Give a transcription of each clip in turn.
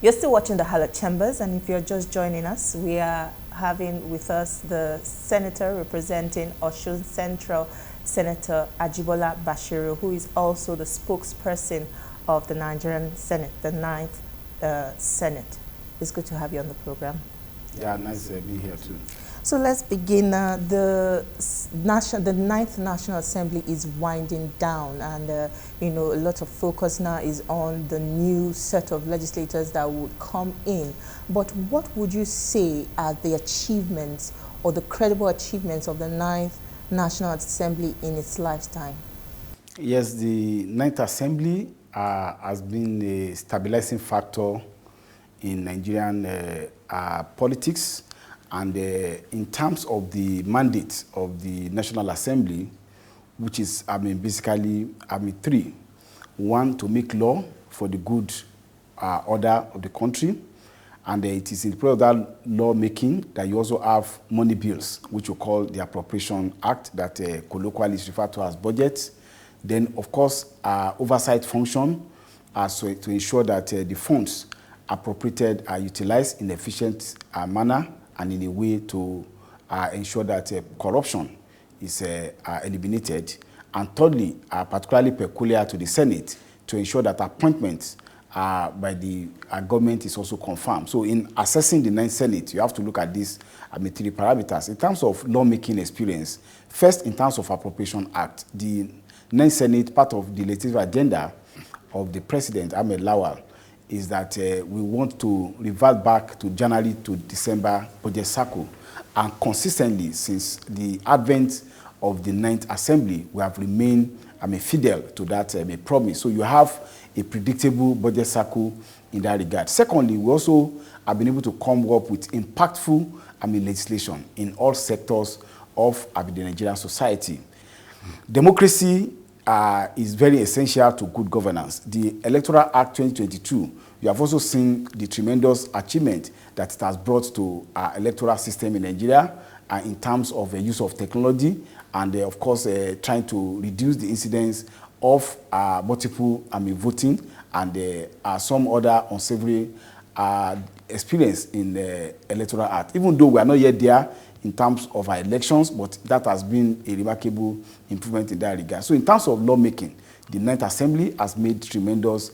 You're still watching the Hallett Chambers, and if you're just joining us, we are having with us the senator representing Osun Central, Senator Ajibola Basiru, who is also the spokesperson of the Nigerian Senate, the 9th Senate. It's good to have you on the program. Yeah, nice to be here too. So let's begin. The 9th National Assembly is winding down, and a lot of focus now is on the new set of legislators that would come in. But what would you say are the achievements or the credible achievements of the 9th National Assembly in its lifetime? Yes, the 9th Assembly has been a stabilizing factor in Nigerian politics. And in terms of the mandate of the National Assembly, which is, basically, three. One, to make law for the good order of the country. And it is in the process of that lawmaking that you also have money bills, which we call the Appropriation Act, that colloquially is referred to as budget. Then, of course, oversight function so to ensure that the funds appropriated are utilized in an efficient manner and in a way to ensure that corruption is eliminated. And thirdly, particularly peculiar to the Senate, to ensure that appointments by the government is also confirmed. So in assessing the 9th Senate, you have to look at these three parameters. In terms of lawmaking experience, first, in terms of Appropriation Act, the 9th Senate, part of the legislative agenda of the President, Ahmed Lawal, is that we want to revert back to January to December budget cycle. And consistently, since the advent of the 9th Assembly, we have remained fidel to that promise. So you have a predictable budget cycle in that regard. Secondly, we also have been able to come up with impactful legislation in all sectors of the Nigerian society. Democracy is very essential to good governance. The Electoral Act 2022, you have also seen the tremendous achievement that it has brought to our electoral system in Nigeria in terms of the use of technology and, of course, trying to reduce the incidence of multiple voting and some other unsavory experience in the Electoral Act. Even though we are not yet there in terms of our elections, but that has been a remarkable improvement in that regard. So in terms of lawmaking, the 9th Assembly has made tremendous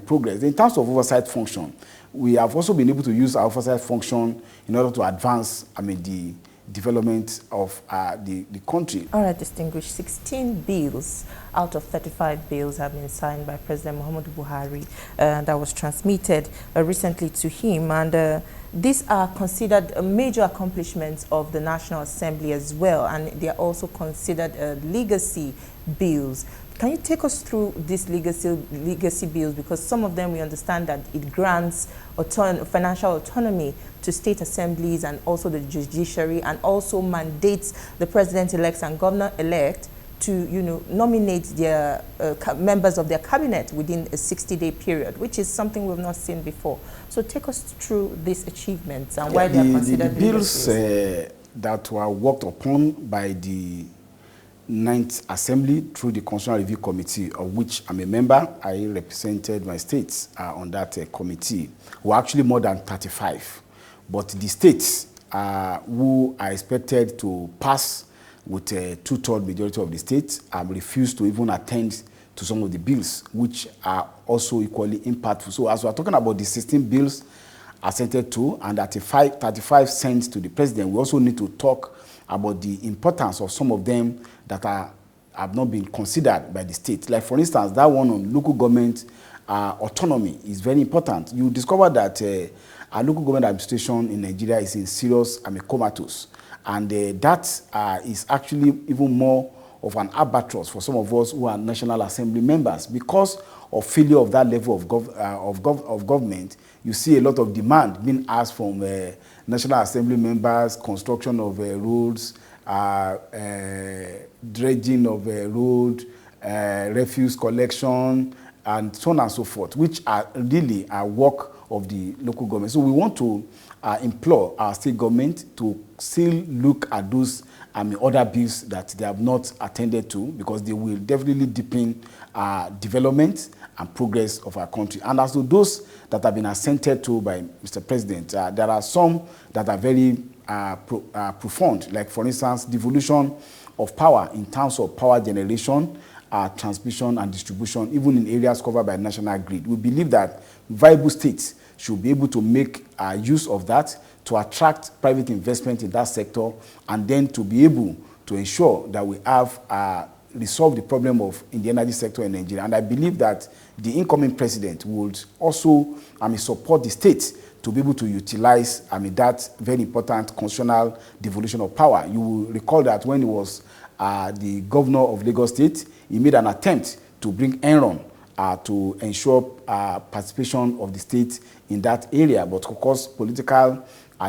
progress. In terms of oversight function, we have also been able to use our oversight function in order to advance the development of the country. All right, distinguished. 16 bills out of 35 bills have been signed by President Muhammadu Buhari that was transmitted recently to him. And these are considered major accomplishments of the National Assembly as well, and they are also considered legacy bills. Can you take us through these legacy bills? Because some of them we understand that it grants financial autonomy to state assemblies and also the judiciary, and also mandates the president-elect and governor-elect to nominate their members of their cabinet within a 60-day period, which is something we've not seen before. So take us through these achievements and why they are considered the bills that were worked upon by the 9th Assembly through the Constitutional Review Committee, of which I'm a member. I represented my states on that committee. Were actually more than 35. But the states who are expected to pass with a 2/3 majority of the states refused to even attend to some of the bills, which are also equally impactful. So as we're talking about the 16 bills assented to and 35 cents to the president, we also need to talk about the importance of some of them that have not been considered by the state. Like, for instance, that one on local government autonomy is very important. You discover that our local government administration in Nigeria is in serious comatose. And that is actually even more of an albatross for some of us who are National Assembly members. Because of failure of that level of government, you see a lot of demand being asked from National Assembly members, construction of roads, dredging of road, refuse collection, and so on and so forth, which are really a work of the local government. So we want to implore our state government to still look at those other bills that they have not attended to, because they will definitely deepen development and progress of our country. And as to those that have been assented to by Mr. President, there are some that are very profound, like, for instance, devolution of power in terms of power generation, transmission and distribution, even in areas covered by national grid. We believe that viable states should be able to make use of that to attract private investment in that sector, and then to be able to ensure that we have resolved the problem in the energy sector in Nigeria. And I believe that the incoming president would also support the state to be able to utilize that very important constitutional devolution of power. You will recall that when he was the governor of Lagos State, he made an attempt to bring Enron to ensure participation of the state in that area. But of course, political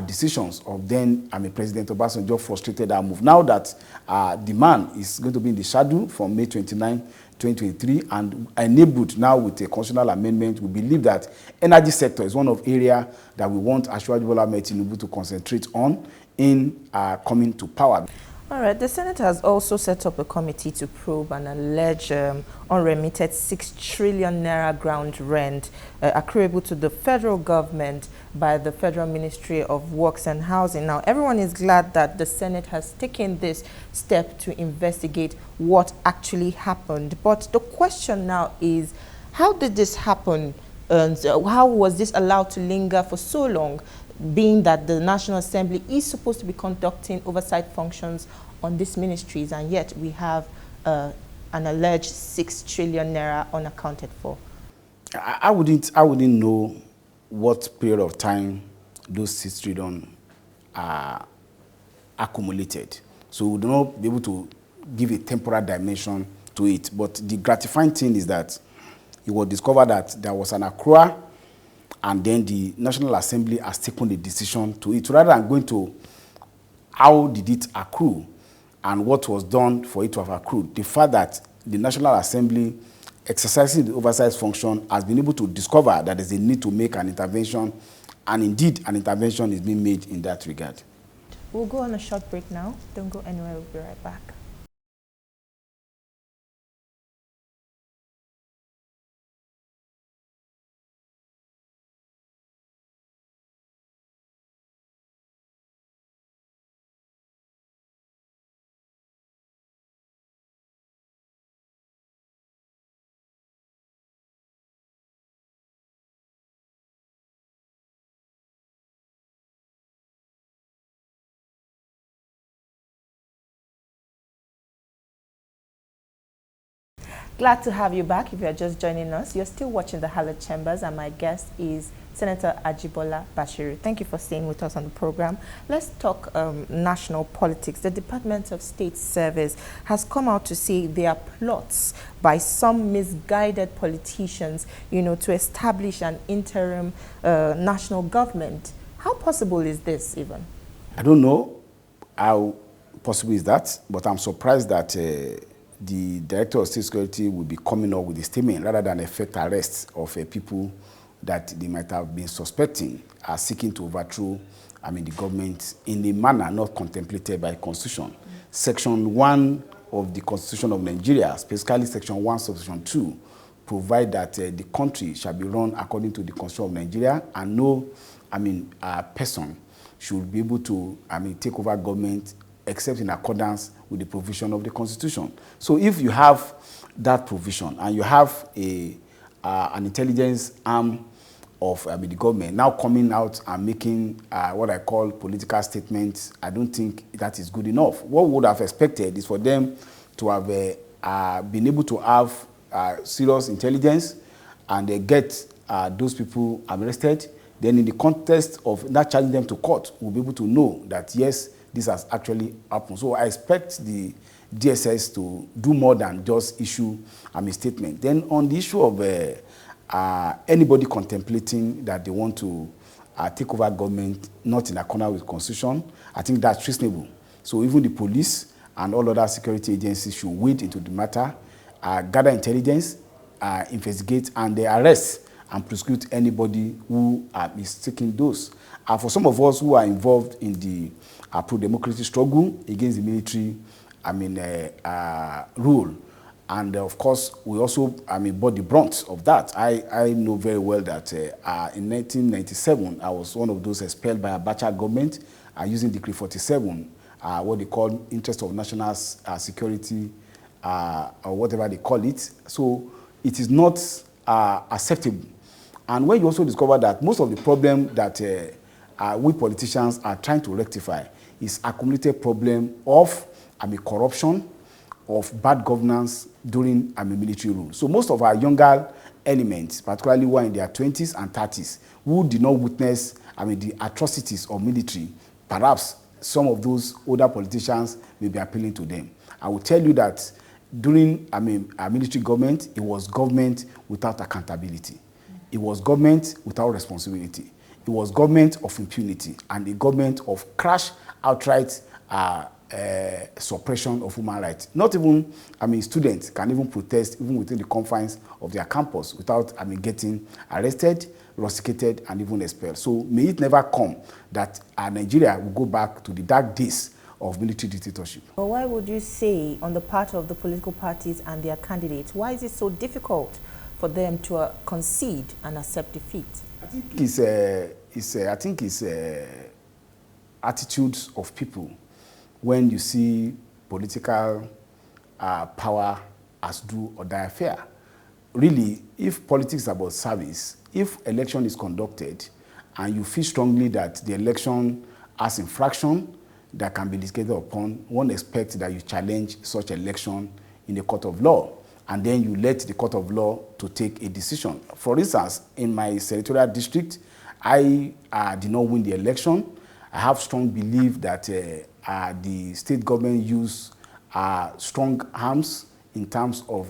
decisions of then President Obasanjo frustrated that move. Now that the man is going to be in the shadow from May 29, 2023, and enabled now with a constitutional amendment, we believe that energy sector is one of area that we want Ajibola Basiru to concentrate on in coming to power. All right. The Senate has also set up a committee to probe an alleged unremitted 6 trillion naira ground rent accruable to the federal government by the Federal Ministry of Works and Housing. Now, everyone is glad that the Senate has taken this step to investigate what actually happened. But the question now is, how did this happen? And how was this allowed to linger for so long, being that the National Assembly is supposed to be conducting oversight functions on these ministries, and yet we have an alleged 6 trillion naira unaccounted for? I wouldn't know what period of time those 6 trillion are accumulated. So we do not be able to give a temporal dimension to it. But the gratifying thing is that it was discovered that there was an accrual, and then the National Assembly has taken the decision to it. Rather than going to how did it accrue and what was done for it to have accrued, the fact that the National Assembly, exercising the oversight function, has been able to discover that there's a need to make an intervention, and indeed an intervention is being made in that regard. We'll go on a short break now. Don't go anywhere. We'll be right back. Glad to have you back. If you're just joining us, you're still watching the Hallowed Chambers, and my guest is Senator Ajibola Basiru. Thank you for staying with us on the program. Let's talk national politics. The Department of State Service has come out to say there are plots by some misguided politicians, to establish an interim national government. How possible is this even? I don't know how possible is that, but I'm surprised that the Director of State Security will be coming up with a statement rather than effect arrests of people that they might have been suspecting are seeking to overthrow the government in a manner not contemplated by Constitution. Section 1 of the Constitution of Nigeria, specifically Section 1, Subsection 2, provide that the country shall be run according to the Constitution of Nigeria, and no person should be able to take over government except in accordance with the provision of the Constitution. So if you have that provision and you have an intelligence arm of the government now coming out and making what I call political statements, I don't think that is good enough. What we would have expected is for them to have been able to have serious intelligence and get those people arrested. Then in the context of not charging them to court, we'll be able to know that yes, this has actually happened. So I expect the DSS to do more than just issue a statement. Then on the issue of anybody contemplating that they want to take over government not in accordance with the Constitution, I think that's reasonable. So even the police and all other security agencies should wade into the matter, gather intelligence, investigate and they arrest and prosecute anybody who is taking those. For some of us who are involved in the pro-democracy struggle against the military, rule, and of course we also bore the brunt of that. I know very well that in 1997 I was one of those expelled by Abacha government using Decree 47, what they call interest of national security, or whatever they call it. So it is not acceptable. And when you also discover that most of the problem that we politicians are trying to rectify is accumulated problem of corruption, of bad governance during military rule. So most of our younger elements, particularly who are in their 20s and 30s, who did not witness the atrocities of military, perhaps some of those older politicians may be appealing to them. I will tell you that during a military government, it was government without accountability. It was government without responsibility. It was government of impunity and a government of crash outright suppression of human rights. Not even, students can even protest even within the confines of their campus without, getting arrested, rusticated, and even expelled. So may it never come that Nigeria will go back to the dark days of military dictatorship. But why would you say, on the part of the political parties and their candidates, why is it so difficult for them to concede and accept defeat? I think it's attitudes of people when you see political power as do or die affair. Really, if politics is about service, if election is conducted and you feel strongly that the election has infraction that can be litigated upon, one expects that you challenge such election in the court of law, and then you let the court of law to take a decision. For instance, in my senatorial district, I did not win the election. I have strong belief that the state government used strong arms in terms of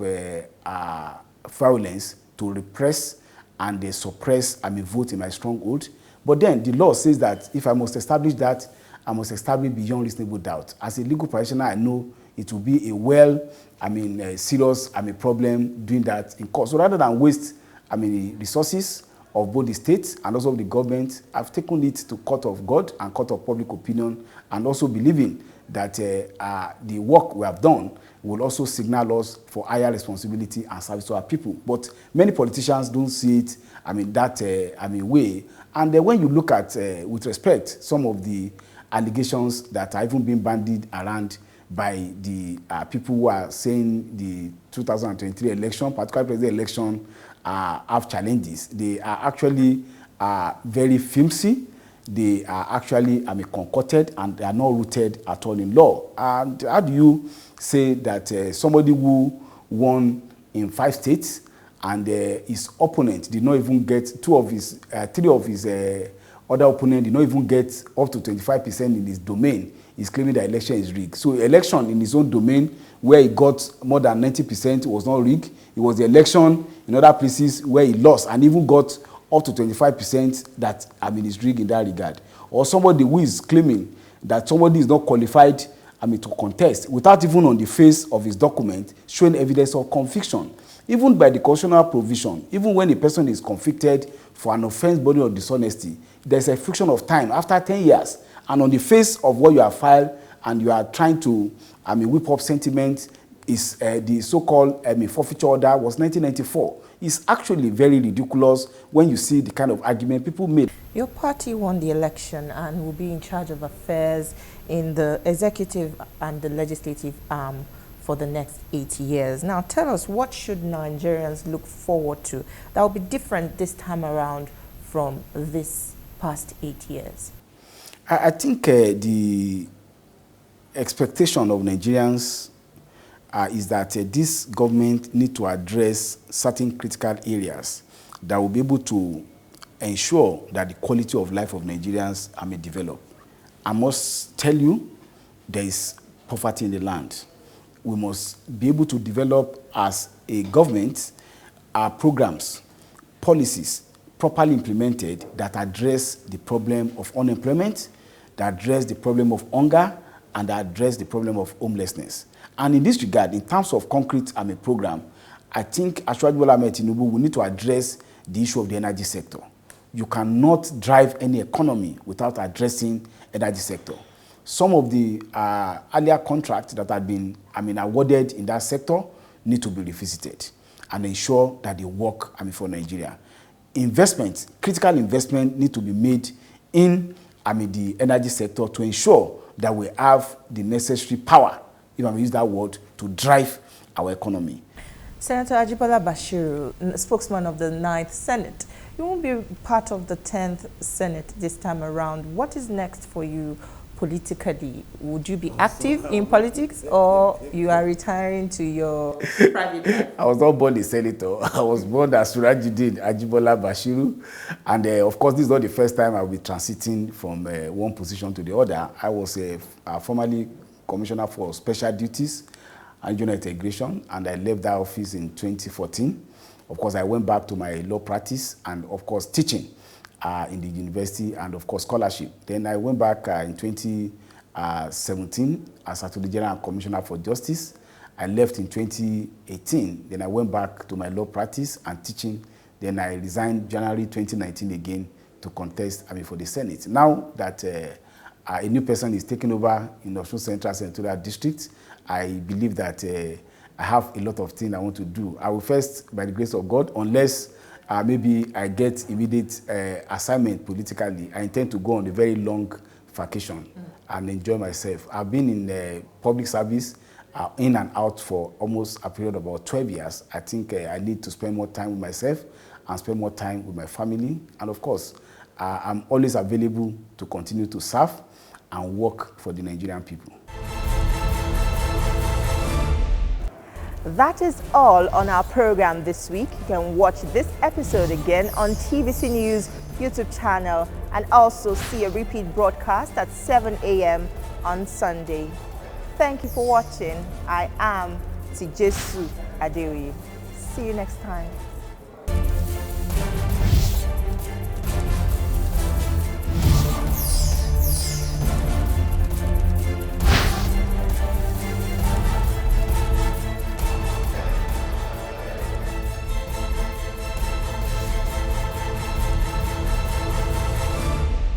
violence to repress and suppress vote in my stronghold. But then the law says that if I must establish that, I must establish beyond reasonable doubt. As a legal practitioner, I know it will be a serious problem doing that in court. So rather than waste the resources of both the states and also the government, I've taken it to court of God and court of public opinion, and also believing that the work we have done will also signal us for higher responsibility and service to our people. But many politicians don't see it that way. And when you look at, with respect, some of the allegations that are even being bandied around by the people who are saying the 2023 election, particularly presidential election, have challenges. They are actually very flimsy. They are actually concocted, and they are not rooted at all in law. And how do you say that somebody who won in 5 states and his opponent did not even get 3 of his other opponents did not even get up to 25% in his domain, is claiming that election is rigged? So election in his own domain, where he got more than 90%, was not rigged. It was the election in other places where he lost and even got up to 25% that is rigged in that regard. Or somebody who is claiming that somebody is not qualified to contest without even on the face of his document showing evidence of conviction. Even by the constitutional provision, even when a person is convicted for an offense body of dishonesty, there's a friction of time after 10 years. And on the face of what you have filed and you are trying to whip up sentiment, is the so-called forfeiture order was 1994. It's actually very ridiculous when you see the kind of argument people made. Your party won the election and will be in charge of affairs in the executive and the legislative arm for the next 8 years. Now tell us, what should Nigerians look forward to that will be different this time around from this past 8 years? I think the expectation of Nigerians is that this government need to address certain critical areas that will be able to ensure that the quality of life of Nigerians may develop. I must tell you, there is poverty in the land. We must be able to develop as a government programs, policies properly implemented that address the problem of unemployment, that address the problem of hunger, and that address the problem of homelessness. And in this regard, in terms of concrete program, I think Ajibola Basiru will need to address the issue of the energy sector. You cannot drive any economy without addressing energy sector. Some of the earlier contracts that have been awarded in that sector need to be revisited and ensure that they work for Nigeria. Investment, critical investment need to be made in the energy sector to ensure that we have the necessary power, if I may use that word, to drive our economy. Senator Ajibola Basiru, spokesman of the 9th Senate, you won't be part of the 10th Senate this time around. What is next for you politically? Would you be active in politics, or you are retiring to your private life? I was not born a senator. I was born as Surajudeen Ajibola Basiru. And of course, this is not the first time I will be transiting from one position to the other. I was formerly Commissioner for Special Duties and Regional Integration, and I left that office in 2014. Of course, I went back to my law practice and, of course, teaching in the university and, of course, scholarship. Then I went back in 2017 as Attorney General and Commissioner for Justice. I left in 2018. Then I went back to my law practice and teaching. Then I resigned January 2019 again to contest for the Senate. Now that a new person is taking over in Osun Central Senatorial District, I believe that I have a lot of things I want to do. I will first, by the grace of God, unless maybe I get immediate assignment politically, I intend to go on a very long vacation and enjoy myself. I've been in public service in and out for almost a period of about 12 years. I think I need to spend more time with myself and spend more time with my family. And of course, I'm always available to continue to serve and work for the Nigerian people. That is all on our program this week. You can watch this episode again on TVC News YouTube channel and also see a repeat broadcast at 7 a.m. on Sunday. Thank you for watching. I am Tijesu Adeoye. See you next time.